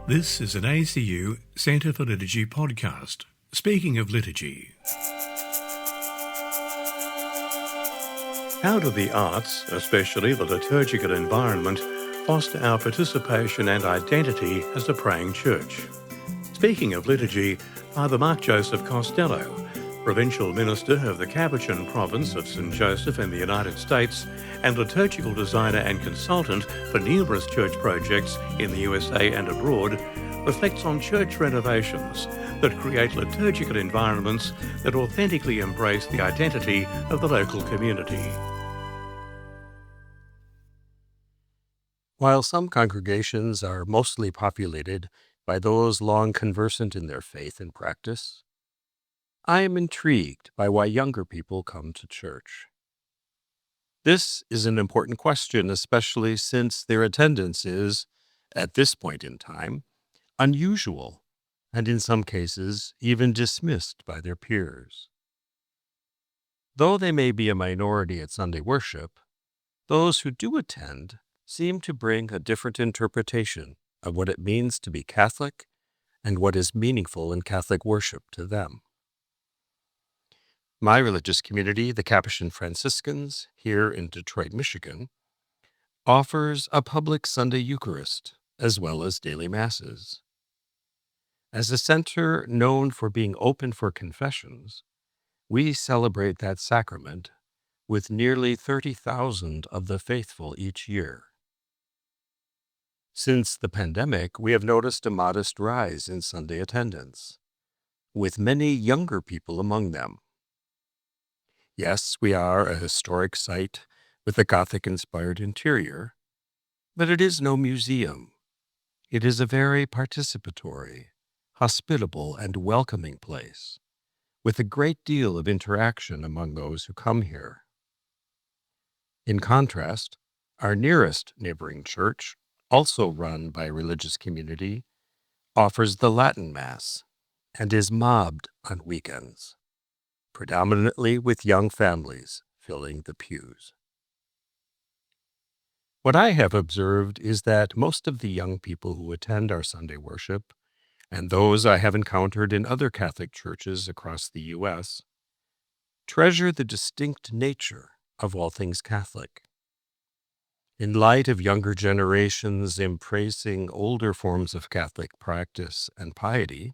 This is an ACU Centre for Liturgy podcast. Speaking of liturgy. How do the arts, especially the liturgical environment, foster our participation and identity as a praying church? Speaking of liturgy, Father Mark Joseph Costello, Provincial Minister of the Capuchin province of St. Joseph in the United States and liturgical designer and consultant for numerous church projects in the USA and abroad, reflects on church renovations that create liturgical environments that authentically embrace the identity of the local community. While some congregations are mostly populated by those long conversant in their faith and practice, I am intrigued by why younger people come to church. This is an important question, especially since their attendance is, at this point in time, unusual and in some cases even dismissed by their peers. Though they may be a minority at Sunday worship, those who do attend seem to bring a different interpretation of what it means to be Catholic and what is meaningful in Catholic worship to them. My religious community, the Capuchin Franciscans, here in Detroit, Michigan, offers a public Sunday Eucharist as well as daily Masses. As a center known for being open for confessions, we celebrate that sacrament with nearly 30,000 of the faithful each year. Since the pandemic, we have noticed a modest rise in Sunday attendance, with many younger people among them. Yes, we are a historic site with a Gothic-inspired interior, but it is no museum. It is a very participatory, hospitable, and welcoming place, with a great deal of interaction among those who come here. In contrast, our nearest neighboring church, also run by a religious community, offers the Latin Mass and is mobbed on weekends, predominantly with young families filling the pews. What I have observed is that most of the young people who attend our Sunday worship, and those I have encountered in other Catholic churches across the U.S., treasure the distinct nature of all things Catholic. In light of younger generations embracing older forms of Catholic practice and piety,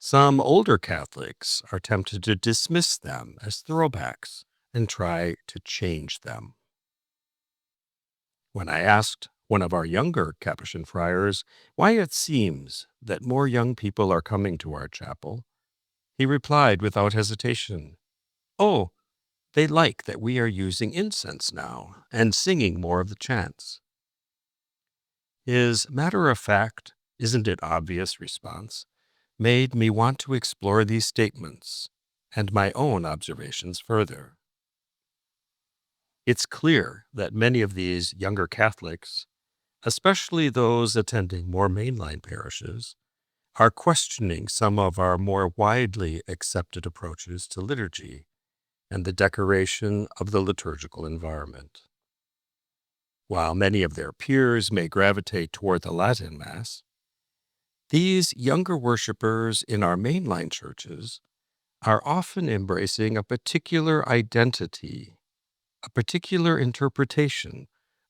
some older Catholics are tempted to dismiss them as throwbacks and try to change them. When I asked one of our younger Capuchin friars why it seems that more young people are coming to our chapel, he replied without hesitation, "Oh, they like that we are using incense now and singing more of the chants." His matter-of-fact, isn't it obvious response made me want to explore these statements and my own observations further. It's clear that many of these younger Catholics, especially those attending more mainline parishes, are questioning some of our more widely accepted approaches to liturgy and the decoration of the liturgical environment. While many of their peers may gravitate toward the Latin Mass, these younger worshipers in our mainline churches are often embracing a particular identity, a particular interpretation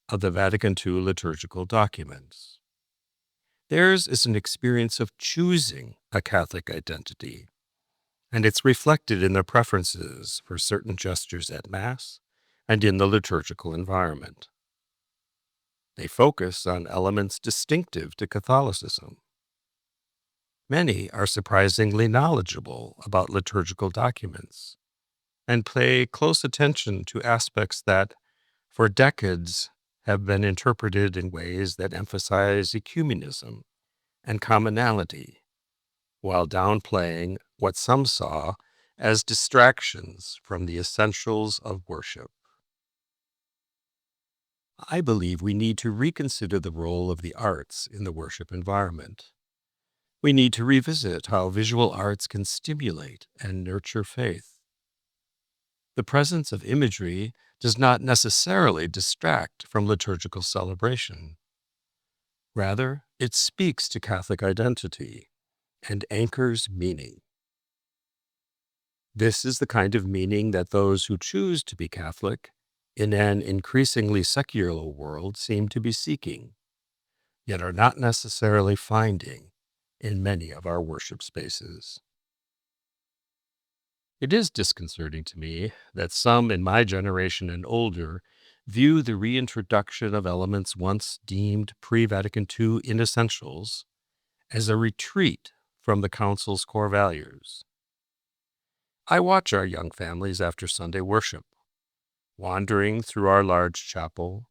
of the Vatican II liturgical documents. Theirs is an experience of choosing a Catholic identity, and it's reflected in their preferences for certain gestures at Mass and in the liturgical environment. They focus on elements distinctive to Catholicism. Many are surprisingly knowledgeable about liturgical documents and pay close attention to aspects that, for decades, have been interpreted in ways that emphasize ecumenism and commonality, while downplaying what some saw as distractions from the essentials of worship. I believe we need to reconsider the role of the arts in the worship environment. We need to revisit how visual arts can stimulate and nurture faith. The presence of imagery does not necessarily distract from liturgical celebration. Rather, it speaks to Catholic identity and anchors meaning. This is the kind of meaning that those who choose to be Catholic in an increasingly secular world seem to be seeking, yet are not necessarily finding in many of our worship spaces. It is disconcerting to me that some in my generation and older view the reintroduction of elements once deemed pre-Vatican II inessentials as a retreat from the Council's core values. I watch our young families after Sunday worship, wandering through our large chapel,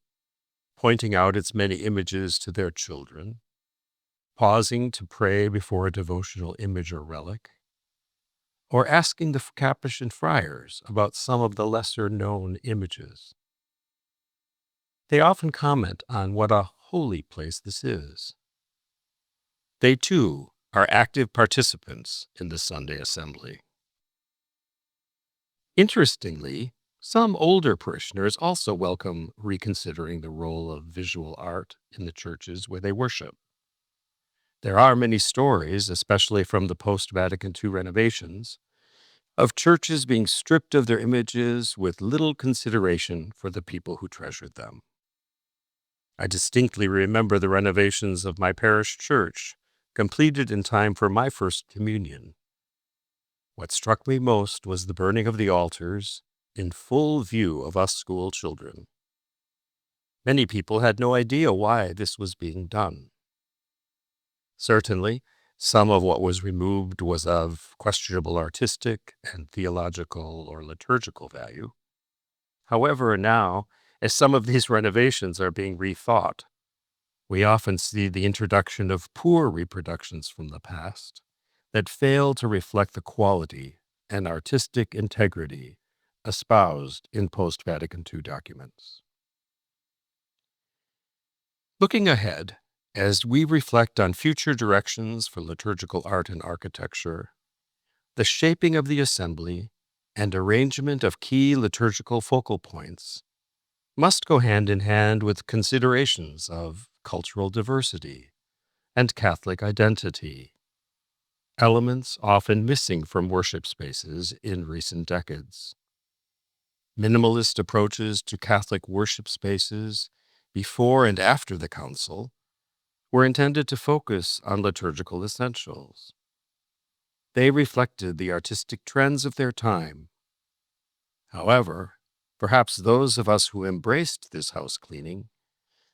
pointing out its many images to their children, pausing to pray before a devotional image or relic, or asking the Capuchin friars about some of the lesser-known images. They often comment on what a holy place this is. They, too, are active participants in the Sunday assembly. Interestingly, some older parishioners also welcome reconsidering the role of visual art in the churches where they worship. There are many stories, especially from the post-Vatican II renovations, of churches being stripped of their images with little consideration for the people who treasured them. I distinctly remember the renovations of my parish church, completed in time for my first communion. What struck me most was the burning of the altars in full view of us school children. Many people had no idea why this was being done. Certainly, some of what was removed was of questionable artistic and theological or liturgical value. However, now, as some of these renovations are being rethought, we often see the introduction of poor reproductions from the past that fail to reflect the quality and artistic integrity espoused in post-Vatican II documents. Looking ahead, as we reflect on future directions for liturgical art and architecture, the shaping of the assembly and arrangement of key liturgical focal points must go hand in hand with considerations of cultural diversity and Catholic identity, elements often missing from worship spaces in recent decades. Minimalist approaches to Catholic worship spaces before and after the Council were intended to focus on liturgical essentials. They reflected the artistic trends of their time. However, perhaps those of us who embraced this house cleaning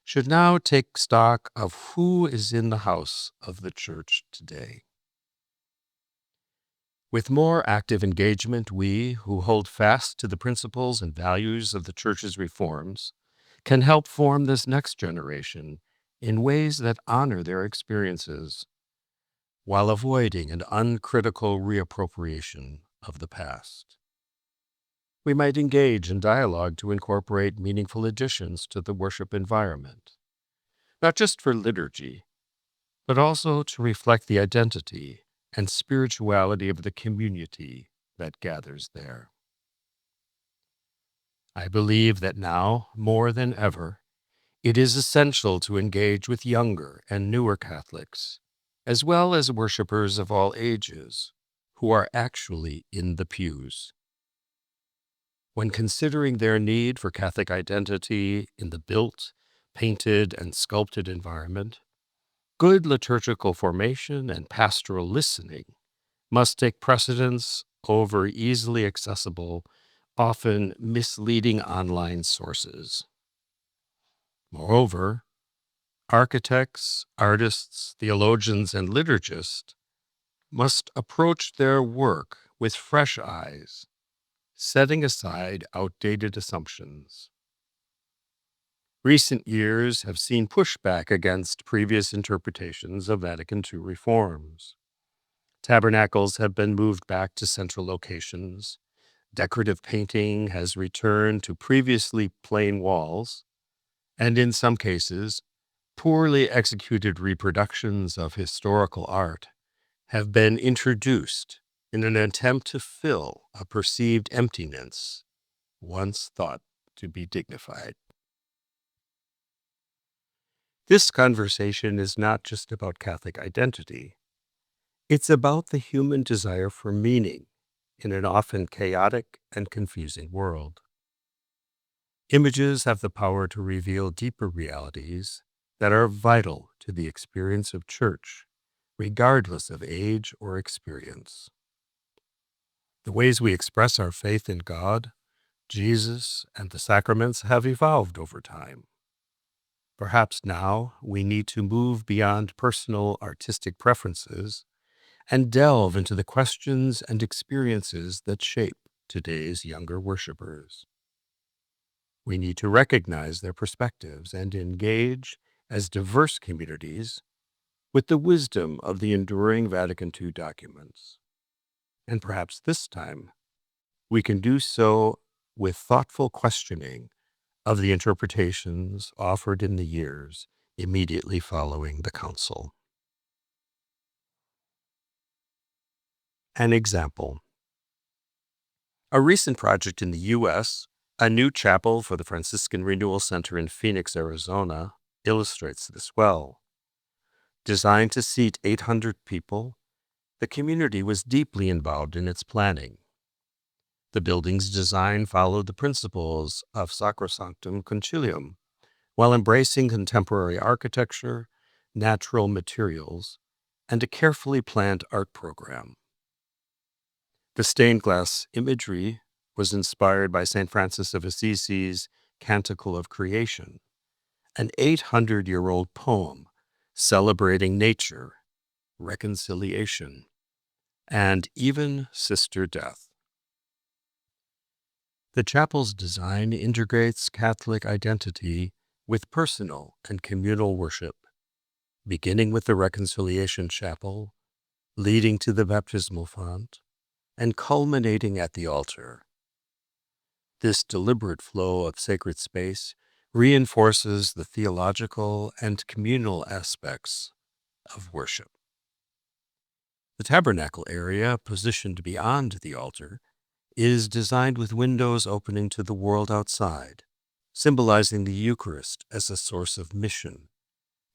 should now take stock of who is in the house of the Church today. With more active engagement, we, who hold fast to the principles and values of the Church's reforms, can help form this next generation in ways that honor their experiences, while avoiding an uncritical reappropriation of the past. We might engage in dialogue to incorporate meaningful additions to the worship environment, not just for liturgy, but also to reflect the identity and spirituality of the community that gathers there. I believe that now, more than ever, it is essential to engage with younger and newer Catholics, as well as worshipers of all ages, who are actually in the pews. When considering their need for Catholic identity in the built, painted, and sculpted environment, good liturgical formation and pastoral listening must take precedence over easily accessible, often misleading online sources. Moreover, architects, artists, theologians, and liturgists must approach their work with fresh eyes, setting aside outdated assumptions. Recent years have seen pushback against previous interpretations of Vatican II reforms. Tabernacles have been moved back to central locations. Decorative painting has returned to previously plain walls, and in some cases, poorly executed reproductions of historical art have been introduced in an attempt to fill a perceived emptiness once thought to be dignified. This conversation is not just about Catholic identity. It's about the human desire for meaning in an often chaotic and confusing world. Images have the power to reveal deeper realities that are vital to the experience of church, regardless of age or experience. The ways we express our faith in God, Jesus, and the sacraments have evolved over time. Perhaps now we need to move beyond personal artistic preferences and delve into the questions and experiences that shape today's younger worshipers. We need to recognize their perspectives and engage as diverse communities with the wisdom of the enduring Vatican II documents. And perhaps this time, we can do so with thoughtful questioning of the interpretations offered in the years immediately following the Council. An example. A recent project in the U.S., a new chapel for the Franciscan Renewal Center in Phoenix, Arizona, illustrates this well. Designed to seat 800 people, the community was deeply involved in its planning. The building's design followed the principles of Sacrosanctum Concilium, while embracing contemporary architecture, natural materials, and a carefully planned art program. The stained glass imagery was inspired by St. Francis of Assisi's Canticle of Creation, an 800-year-old poem celebrating nature, reconciliation, and even sister death. The chapel's design integrates Catholic identity with personal and communal worship, beginning with the Reconciliation Chapel, leading to the baptismal font, and culminating at the altar. This deliberate flow of sacred space reinforces the theological and communal aspects of worship. The tabernacle area, positioned beyond the altar, is designed with windows opening to the world outside, symbolizing the Eucharist as a source of mission,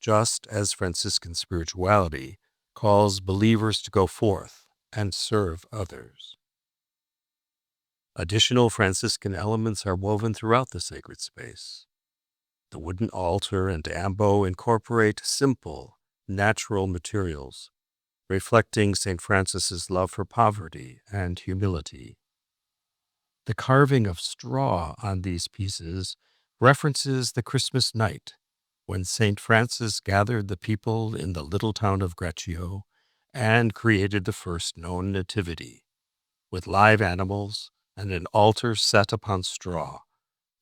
just as Franciscan spirituality calls believers to go forth and serve others. Additional Franciscan elements are woven throughout the sacred space. The wooden altar and ambo incorporate simple, natural materials, reflecting St. Francis's love for poverty and humility. The carving of straw on these pieces references the Christmas night when St. Francis gathered the people in the little town of Greccio and created the first known nativity, with live animals and an altar set upon straw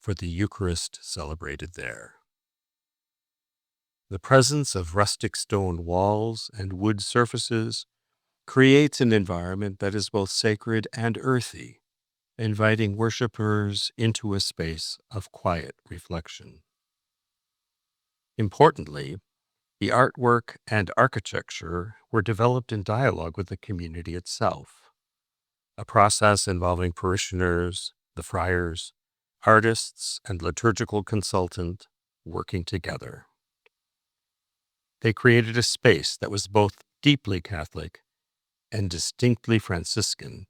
for the Eucharist celebrated there. The presence of rustic stone walls and wood surfaces creates an environment that is both sacred and earthy, inviting worshipers into a space of quiet reflection. Importantly, the artwork and architecture were developed in dialogue with the community itself, a process involving parishioners, the friars, artists, and liturgical consultant working together. They created a space that was both deeply Catholic and distinctly Franciscan,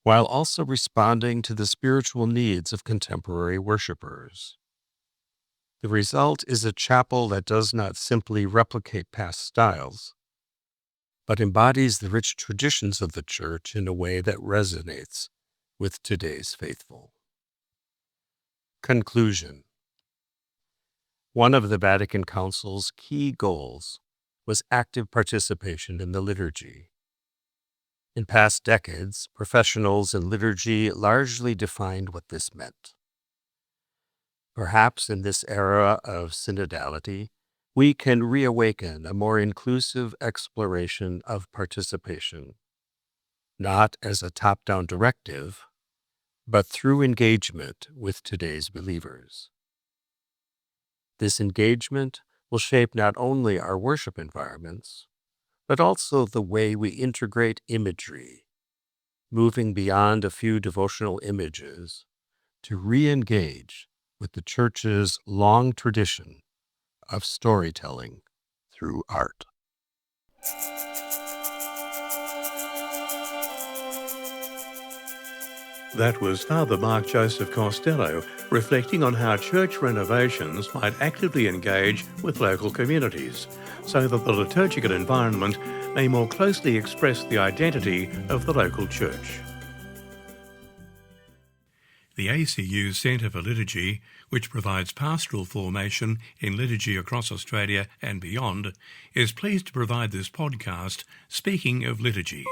while also responding to the spiritual needs of contemporary worshipers. The result is a chapel that does not simply replicate past styles, but embodies the rich traditions of the Church in a way that resonates with today's faithful. Conclusion. One of the Vatican Council's key goals was active participation in the liturgy. In past decades, professionals in liturgy largely defined what this meant. Perhaps in this era of synodality, we can reawaken a more inclusive exploration of participation, not as a top-down directive, but through engagement with today's believers. This engagement will shape not only our worship environments, but also the way we integrate imagery, moving beyond a few devotional images to re-engage with the Church's long tradition of storytelling through art. That was Father Mark Joseph Costello reflecting on how church renovations might actively engage with local communities so that the liturgical environment may more closely express the identity of the local church. The ACU Centre for Liturgy, which provides pastoral formation in liturgy across Australia and beyond, is pleased to provide this podcast, Speaking of Liturgy.